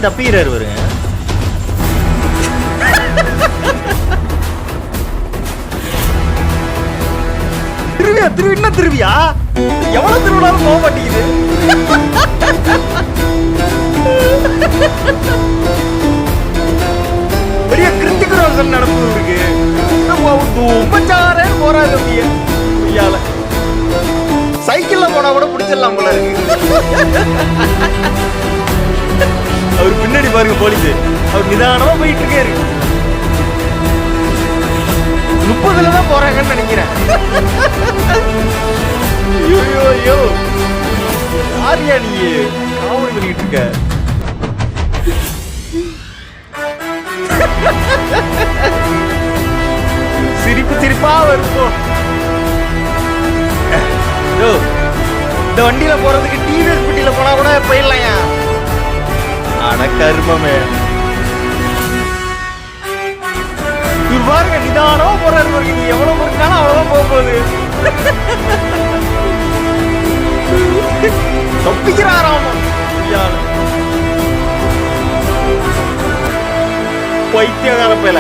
தப்பிக்கிறாரு வருங்க. திருவியா என்ன திருவியா எவ்வளவு திருவிழாலும் போக மாட்டேங்குது. பெரிய கிருத்திக் ரோஷன் நடப்பு இருக்கு. உபச்சாரே போறாங்க அப்படியே ஐயால. சைக்கிள்ல போனா கூட பிடிச்சிடலாம் போல இருக்கு. அவர் பின்னாடி பாருங்க போலீஸ். அவர் நிதானமா போயிட்டு இருக்காரு. 30ல தான் போறாங்கன்னு நினைக்கிறேன். ஐயோ யாரியா நீ காமெடி பண்ணிட்டு இருக்க? சிரிப்பா வருவோம். இந்த வண்டியில போறதுக்கு டிவிஎஸ் பெட்டியில போனா கூட போயிடலாம். அட கருமமே. இவர் பாருங்க நிதானமா போறாரு. நீ எவ்வளவு பொறுத்தாலும் அவ்வளவுதான் போக போகுது. தப்பிக்கிறாராமா பைத்தியகார பேல.